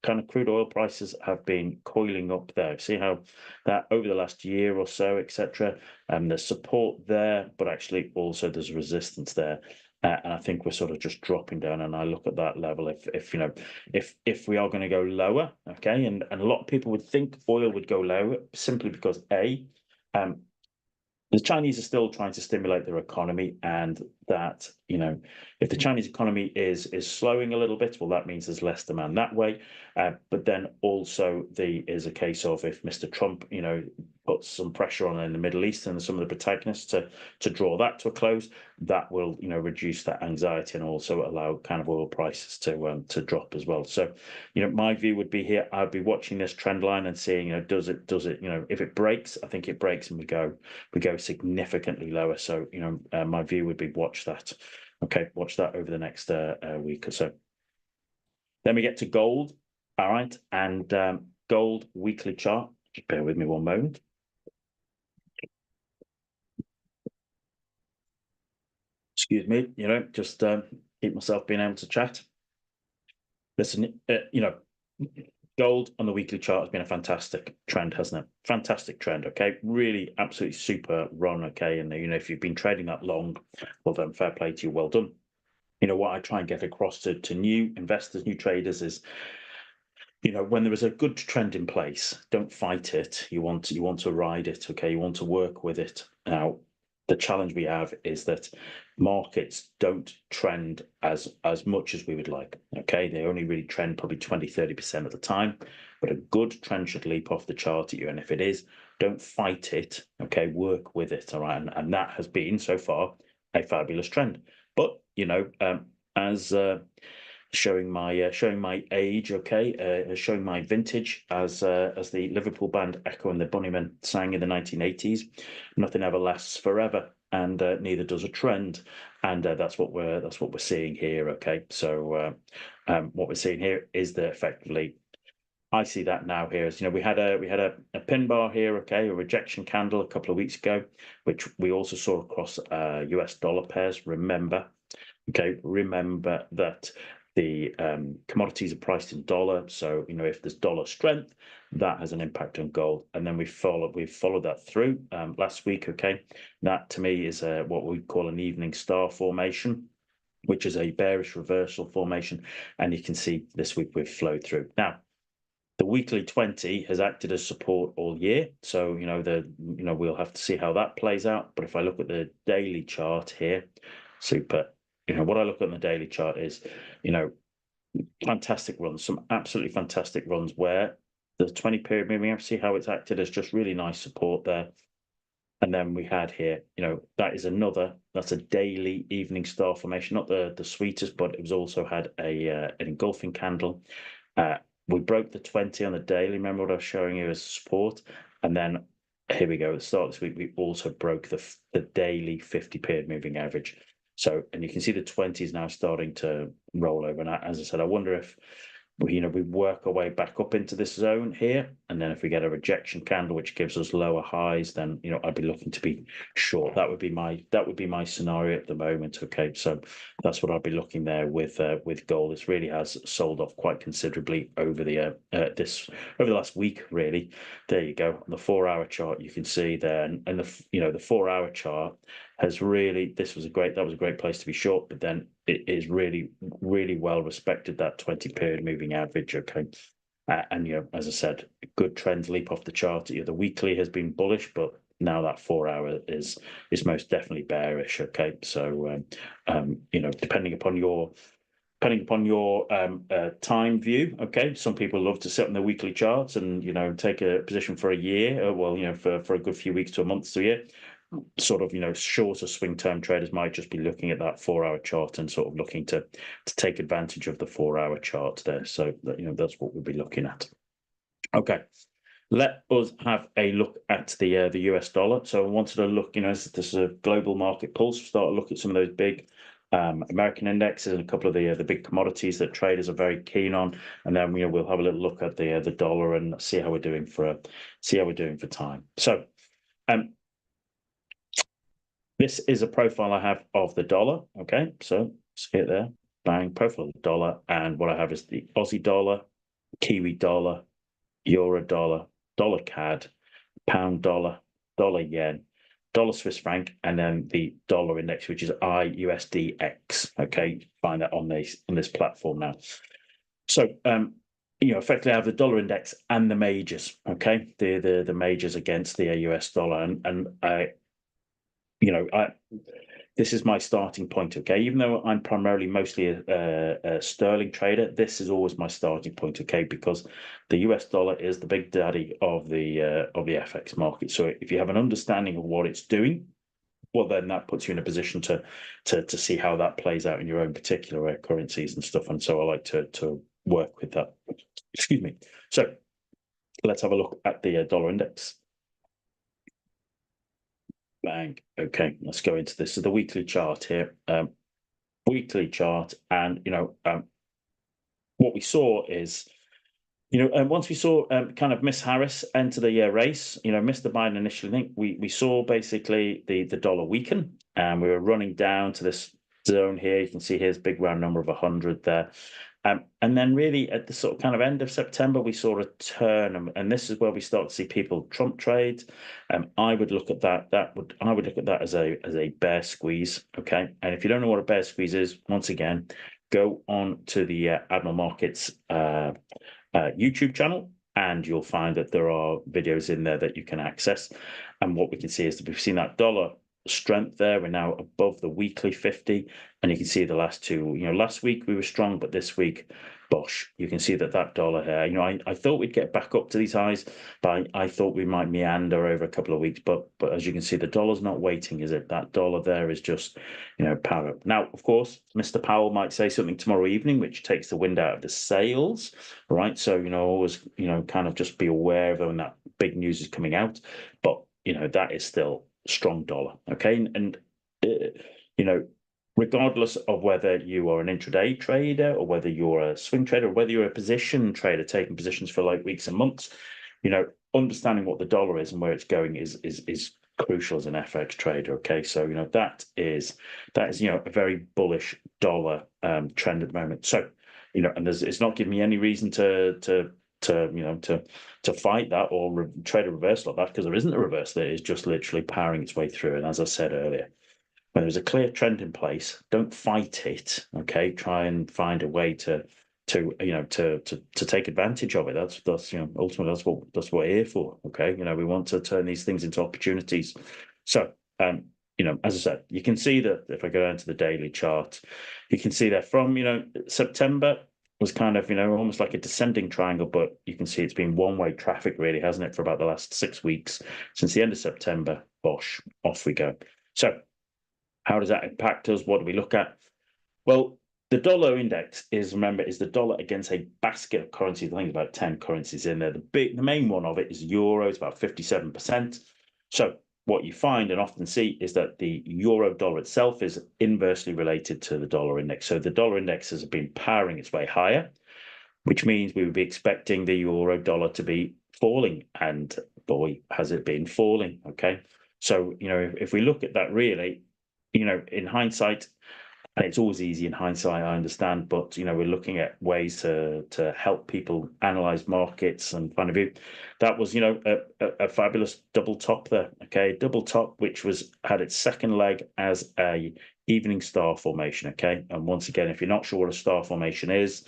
kind of crude oil prices have been coiling up there. See how that over the last year or so, etc. There's support there, but actually also there's resistance there. And I think we're sort of just dropping down. And I look at that level. If we are going to go lower, okay, and a lot of people would think oil would go lower simply because the Chinese are still trying to stimulate their economy, and that, if the Chinese economy is slowing a little bit, well, that means there's less demand that way. But then also is a case of, if Mr. Trump, puts some pressure on in the Middle East and some of the protagonists to draw that to a close, that will, reduce that anxiety and also allow kind of oil prices to drop as well. So, my view would be here, I'd be watching this trend line and seeing, does it, if it breaks, I think it breaks and we go significantly lower. So, my view would be watch that. Okay, watch that over the next week or so. Then we get to gold. All right, and gold weekly chart. Just bear with me one moment. Excuse me, just keep myself being able to chat. Listen, gold on the weekly chart has been a fantastic trend, hasn't it? Fantastic trend, okay? Really, absolutely super run, okay? And, if you've been trading that long, well done, fair play to you, well done. What I try and get across to new investors, new traders is, when there is a good trend in place, don't fight it. You want to ride it, okay? You want to work with it. Now, the challenge we have is that markets don't trend as much as we would like. Okay, they only really trend probably 20-30% of the time, but a good trend should leap off the chart at you, and if it is, don't fight it. Okay, work with it. All right, and that has been so far a fabulous trend. But as showing my age, okay, showing my vintage, as the Liverpool band Echo and the Bunnymen sang in the 1980s. Nothing ever lasts forever, and neither does a trend, and that's what we're seeing here. Okay, so what we're seeing here is that effectively, I see that now here as, we had a pin bar here, okay, a rejection candle a couple of weeks ago, which we also saw across US dollar pairs. Remember that the commodities are priced in dollar, so if there's dollar strength, that has an impact on gold. And then we've followed that through last week. Okay, that to me is what we call an evening star formation, which is a bearish reversal formation, and you can see this week we've flowed through. Now, the weekly 20 has acted as support all year, so we'll have to see how that plays out. But if I look at the daily chart here, super. What I look at on the daily chart is, fantastic runs, some absolutely fantastic runs where the 20 period moving average, see how it's acted as just really nice support there. And then we had here, that's a daily evening star formation, not the sweetest, but it was also had an engulfing candle. We broke the 20 on the daily. Remember what I was showing you as support? And then here we go. At the start of this week, we also broke the daily 50 period moving average. So, and you can see the 20 is now starting to roll over. And as I said, I wonder if we work our way back up into this zone here, and then if we get a rejection candle which gives us lower highs, then I'd be looking to be short. That would be my scenario at the moment. Okay, so that's what I'd be looking there with gold. This really has sold off quite considerably over the last week. Really, there you go. On the 4-hour chart, you can see there, and the 4-hour chart has really, that was a great place to be short, but then it is really, really well respected, that 20 period moving average. Okay, and as I said, good trends leap off the chart. The weekly has been bullish, but now that 4-hour is most definitely bearish. Okay, so depending upon your time view, okay, some people love to sit on the weekly charts and take a position for a year, for a good few weeks to a month to a year. Sort of shorter swing term traders might just be looking at that 4-hour chart and sort of looking to take advantage of the 4-hour chart there. So that's what we'll be looking at. Okay, let us have a look at the US dollar. So I wanted to look, as this is a global market pulse, start to look at some of those big American indexes and a couple of the big commodities that traders are very keen on, and then we'll have a little look at the dollar and see how we're doing for time. So this is a profile I have of the dollar. Okay, so see it there, bang, profile of the dollar, and what I have is the Aussie dollar, Kiwi dollar, Euro dollar, dollar CAD, pound dollar, dollar yen, dollar Swiss franc, and then the dollar index, which is IUSDX. Okay, find that on this platform now. So effectively I have the dollar index and the majors. Okay, the majors against the US dollar, and this is my starting point. Okay, even though I'm primarily mostly a sterling trader, this is always my starting point. Okay, because the US dollar is the big daddy of the FX market. So if you have an understanding of what it's doing, well, then that puts you in a position to see how that plays out in your own particular currencies and stuff. And so I like to work with that. Excuse me. So let's have a look at the dollar index. Bang. Okay, let's go into this. So the weekly chart here, weekly chart, and what we saw is, once we saw kind of Miss Harris enter the race, Mr. Biden initially, I think we saw basically the dollar weaken, and we were running down to this zone here. You can see here's a big round number of 100 there. And then really at the sort of kind of end of September, we saw a turn, and this is where we start to see people Trump trade. I would look at that. I would look at that as a bear squeeze. Okay, and if you don't know what a bear squeeze is, once again, go on to the Admiral Markets YouTube channel, and you'll find that there are videos in there that you can access. And what we can see is that we've seen that dollar strength there. We're now above the weekly 50, and you can see the last two. Last week we were strong, but this week, bosh, you can see that dollar here. I thought we'd get back up to these highs, but I thought we might meander over a couple of weeks. But as you can see, the dollar's not waiting, is it? That dollar there is just, power up. Now, of course, Mr. Powell might say something tomorrow evening, which takes the wind out of the sails, right? So, always, kind of just be aware of when that big news is coming out. But, that is still strong dollar, okay? And regardless of whether you are an intraday trader or whether you're a swing trader or whether you're a position trader taking positions for like weeks and months, understanding what the dollar is and where it's going is crucial as an FX trader. Okay, so that is a very bullish dollar trend at the moment. So and it's not giving me any reason to fight that or trade a reversal of that, because there isn't a reversal. It is just literally powering its way through. And as I said earlier, when there's a clear trend in place, don't fight it. Okay, try and find a way to take advantage of it. That's ultimately that's what we're here for. Okay, we want to turn these things into opportunities. So as I said, you can see that if I go down to the daily chart, you can see that from September was kind of almost like a descending triangle, but you can see it's been one-way traffic, really, hasn't it, for about the last 6 weeks since the end of September. Bosh, off we go. So how does that impact us? What do we look at? Well, the dollar index is the dollar against a basket of currencies. I think about 10 currencies in there. The main one of it is euro. It's about 57%. So what you find and often see is that the euro dollar itself is inversely related to the dollar index. So the dollar index has been powering its way higher, which means we would be expecting the euro dollar to be falling. And boy, has it been falling. Okay. So, if we look at that really, in hindsight, and it's always easy in hindsight, I understand, but we're looking at ways to help people analyze markets and find a view. That was a fabulous double top there. Okay, double top, which had its second leg as a evening star formation. Okay, and once again, if you're not sure what a star formation is,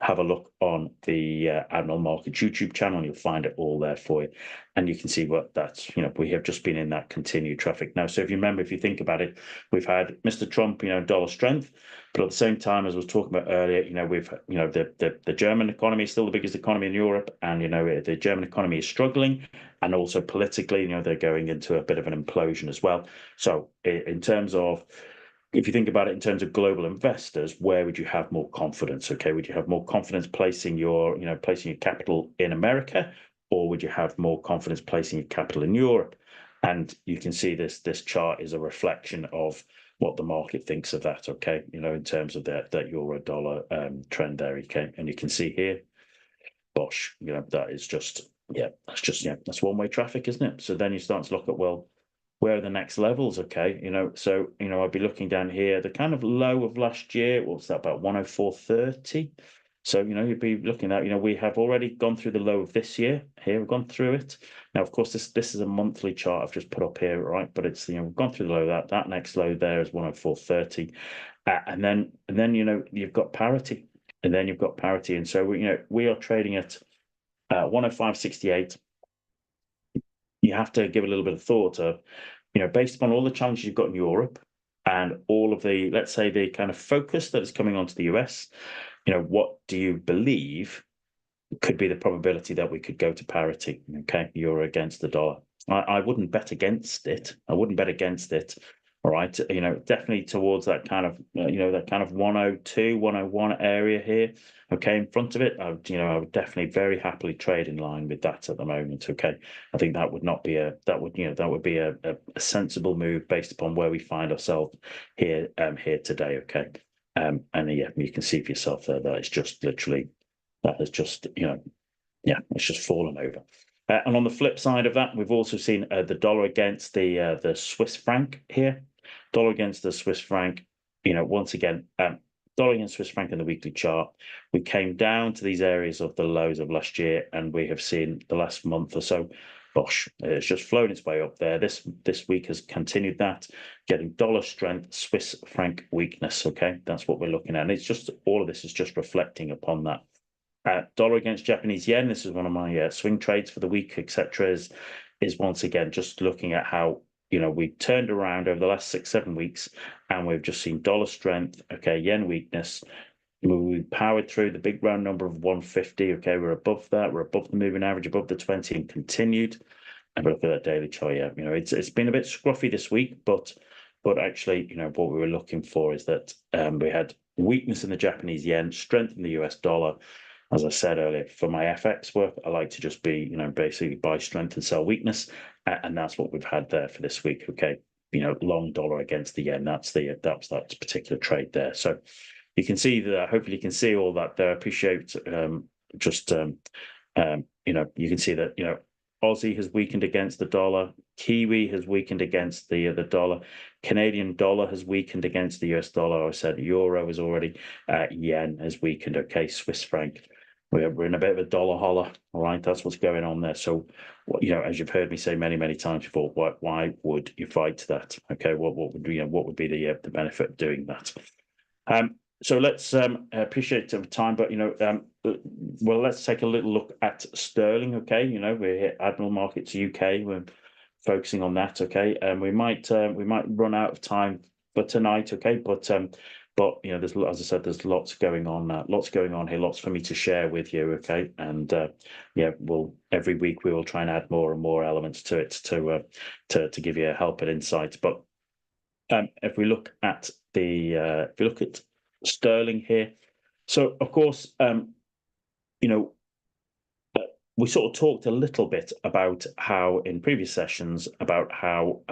have a look on the Admiral Markets YouTube channel, and you'll find it all there for you. And you can see what that's, we have just been in that continued traffic now. So if you think about it, we've had Mr. Trump, dollar strength, but at the same time, as I was talking about earlier, we've, the German economy is still the biggest economy in Europe, and, the German economy is struggling. And also politically, they're going into a bit of an implosion as well. So in terms of, if you think about it in terms of global investors, where would you have more confidence? Okay, would you have more confidence placing your capital in America, or would you have more confidence placing your capital in Europe? And you can see this chart is a reflection of what the market thinks of that. Okay, in terms of that euro dollar trend there. Okay, and you can see here, bosh, that is just that's one-way traffic, isn't it? So then you start to look at, well, where are the next levels? Okay, so I'd be looking down here, the kind of low of last year. What was that, about 104.30? So you'd be looking at, we have already gone through the low of this year. Here we've gone through it. Now, of course, this is a monthly chart I've just put up here, right? But it's we've gone through the low. That next low there is 104.30, and then you've got parity, and so we are trading at 105.68. You have to give a little bit of thought of, based upon all the challenges you've got in Europe and all of the, let's say, the kind of focus that is coming onto the US, what do you believe could be the probability that we could go to parity? Okay, euro against the dollar. I wouldn't bet against it. All right, definitely towards that kind of, that kind of 102, 101 area here. Okay, in front of it, I would definitely very happily trade in line with that at the moment. Okay, I think that would be a sensible move based upon where we find ourselves here today. Okay, and yeah, you can see for yourself there that it's just literally, that has just it's just fallen over. And on the flip side of that, we've also seen the dollar against the Swiss franc here. Dollar against the Swiss franc, once again, dollar against Swiss franc in the weekly chart. We came down to these areas of the lows of last year, and we have seen the last month or so, bosh, it's just flown its way up there. This week has continued that, getting dollar strength, Swiss franc weakness. Okay, that's what we're looking at. And it's just, all of this is just reflecting upon that. Dollar against Japanese yen, this is one of my swing trades for the week, etc. Is once again just looking at how we turned around over the last 6-7 weeks, and we've just seen dollar strength, okay, yen weakness. We powered through the big round number of 150. Okay, we're above that. We're above the moving average, above the 20, and continued. And look at that daily chart. Yeah, it's been a bit scruffy this week, but actually, what we were looking for is that we had weakness in the Japanese yen, strength in the US dollar. As I said earlier, for my FX work, I like to just be, basically buy strength and sell weakness, and that's what we've had there for this week. Okay, long dollar against the yen. That's that particular trade there. So you can see that. Hopefully, you can see all that there. I appreciate you can see that Aussie has weakened against the dollar, Kiwi has weakened against the dollar, Canadian dollar has weakened against the US dollar. I said euro is already, yen has weakened. Okay, Swiss franc. We're in a bit of a dollar holler. All right, that's what's going on there. So, as you've heard me say many times before, why would you fight that? Okay, what would be the benefit of doing that? So let's appreciate the time, but well, let's take a little look at sterling. Okay, we're here Admiral Markets UK. We're focusing on that. Okay, and we might run out of time for tonight. Okay, but there's, as I said, there's lots going on here, lots for me to share with you. Okay, and every week we will try and add more and more elements to it to give you help and insights. But if we look at sterling here, so of course, we sort of talked a little bit about how in previous sessions about how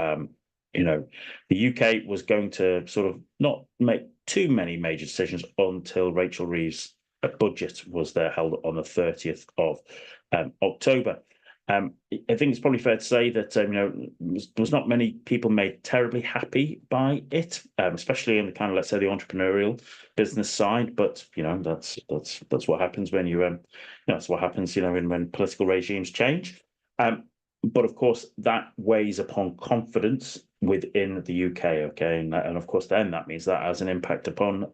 the UK was going to sort of not make too many major decisions until Rachel Reeves' budget was there, held on the 30th of October. I think it's probably fair to say that there's not many people made terribly happy by it, especially in the kind of, let's say, the entrepreneurial business side. But that's what happens when that's what happens when political regimes change. But of course that weighs upon confidence within the UK. Okay, and of course then that means that has an impact upon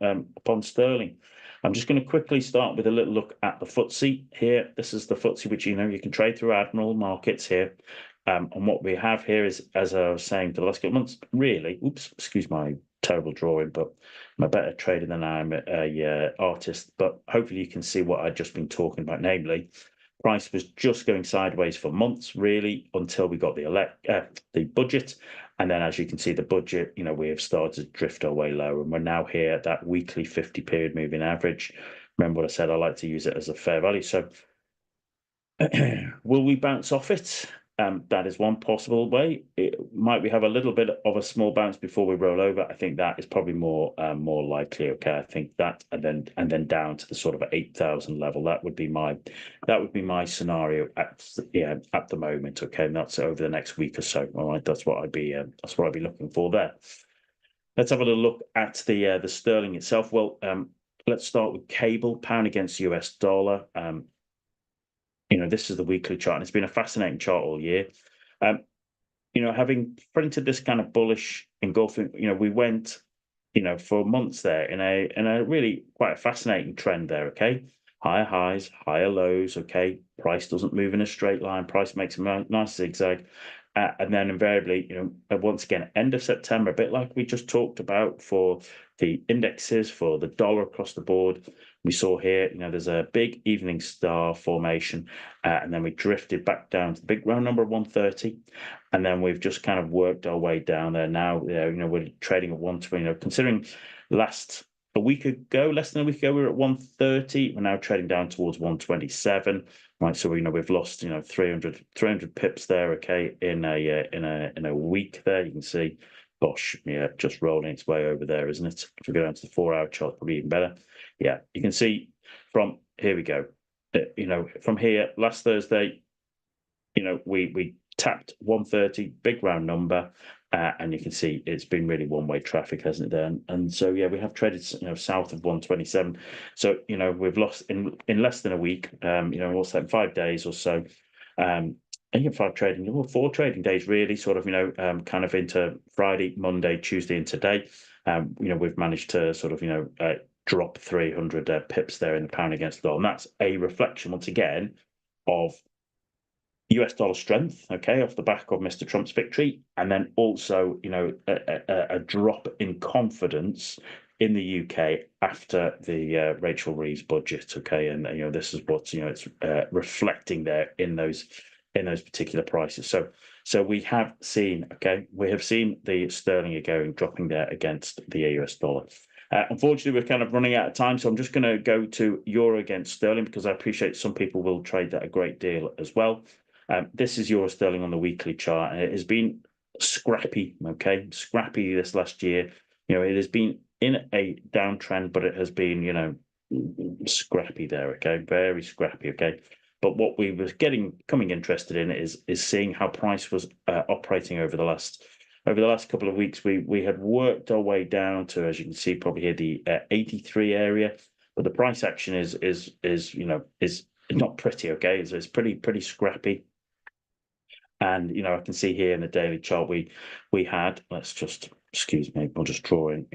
sterling. I'm just going to quickly start with a little look at the FTSE here. This is the FTSE, which you can trade through Admiral Markets here. And what we have here is, as I was saying for the last couple of months, really, excuse my terrible drawing, but I'm a better trader than I'm a artist. But hopefully you can see what I've just been talking about, namely, price was just going sideways for months, really, until we got the budget. And then, as you can see, the budget, we have started to drift our way lower, and we're now here at that weekly 50-period moving average. Remember what I said, I like to use it as a fair value. So will we bounce off it? That is one possible way. Might we have a little bit of a small bounce before we roll over? I think that is probably more likely. Okay, I think that, and then down to the sort of 8,000 level. That would be my scenario at the moment. Okay, and that's over the next week or so. All right, that's what I'd be looking for there. Let's have a little look at the sterling itself. Well, let's start with cable, pound against US dollar. This is the weekly chart, and it's been a fascinating chart all year. Having printed this kind of bullish engulfing, we went, for months there in a really quite a fascinating trend there. Okay, higher highs, higher lows. Okay, price doesn't move in a straight line. Price makes a nice zigzag, and then invariably, once again, end of September, a bit like we just talked about for the indexes, for the dollar across the board. We saw here, there's a big evening star formation, and then we drifted back down to the big round number of 130, and then we've just kind of worked our way down there. Now, we're trading at 120. Considering less than a week ago, we were at 130. We're now trading down towards 127. Right, so we've lost 300 pips there. Okay, in a week there, you can see. Gosh, yeah, just rolling its way over there, isn't it? If we go down to the 4-hour chart, probably even better. Yeah, you can see from here we go. From here, last Thursday, we tapped 130, big round number, and you can see it's been really one-way traffic, hasn't it? There, and so yeah, we have traded south of 127. So we've lost in less than a week. What's that? 5 days or so. And you have 4 trading days, really, sort of, kind of into Friday, Monday, Tuesday, and today. We've managed to sort of, drop 300 pips there in the pound against the dollar. And that's a reflection, once again, of US dollar strength, okay, off the back of Mr. Trump's victory, and then also, a drop in confidence in the UK after the Rachel Reeves budget, okay, and this is what it's reflecting there in those particular prices. So we have seen, the sterling dropping there against the US dollar. Unfortunately, we're kind of running out of time, so I'm just going to go to euro against sterling because I appreciate some people will trade that a great deal as well. This is euro sterling on the weekly chart, and it has been scrappy, scrappy this last year. It has been in a downtrend, but it has been, scrappy there, okay, very scrappy, okay. But what we was coming interested in is seeing how price was operating over the last couple of weeks. We had worked our way down to, as you can see, probably here the 83 area, but the price action is not pretty, okay. It's pretty scrappy. And I can see here in the daily chart we had, let's just excuse me, I'll just draw in,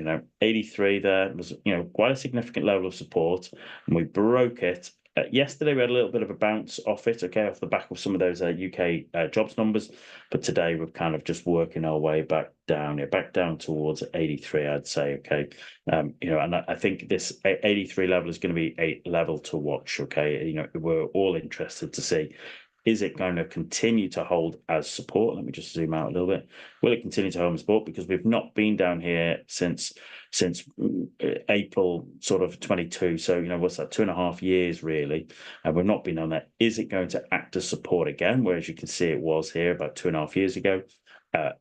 83 there was quite a significant level of support, and we broke it. Yesterday we had a little bit of a bounce off it, okay, off the back of some of those UK jobs numbers, but today we're kind of just working our way back down towards 83, I'd say, okay. And I think this 83 level is going to be a level to watch, okay. We're all interested to see, is it going to continue to hold as support? Let me just zoom out a little bit. Will it continue to hold as support? Because we've not been down here since April sort of 22. So, what's that, 2.5 years really? And we've not been on that. Is it going to act as support again? Whereas you can see it was here about 2.5 years ago.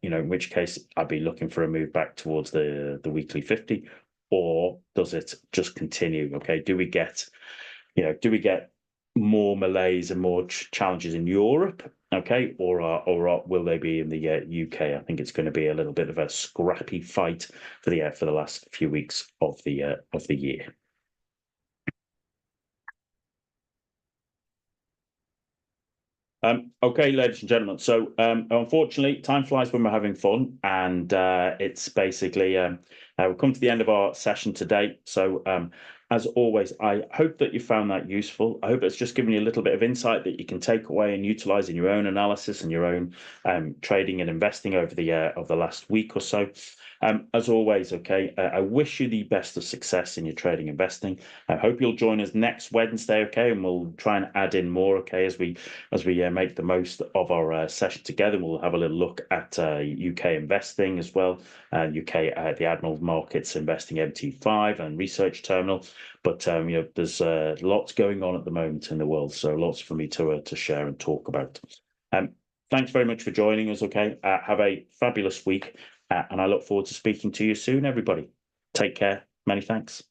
In which case I'd be looking for a move back towards the weekly 50, or does it just continue? Okay, do we get more malaise and more challenges in Europe, okay, or will they be in the UK? I think it's going to be a little bit of a scrappy fight for the last few weeks of the year. Okay, ladies and gentlemen. So, unfortunately, time flies when we're having fun, and it's basically we've come to the end of our session today. So, as always, I hope that you found that useful. I hope it's just given you a little bit of insight that you can take away and utilize in your own analysis and your own trading and investing over the last week or so. As always, okay, I wish you the best of success in your trading investing. I hope you'll join us next Wednesday, okay, and we'll try and add in more, okay, as we make the most of our session together. We'll have a little look at UK investing as well, UK the Admiral Markets investing MT5 and research terminal. But there's lots going on at the moment in the world, so lots for me to share and talk about. Thanks very much for joining us. Okay, have a fabulous week, and I look forward to speaking to you soon, everybody. Take care. Many thanks.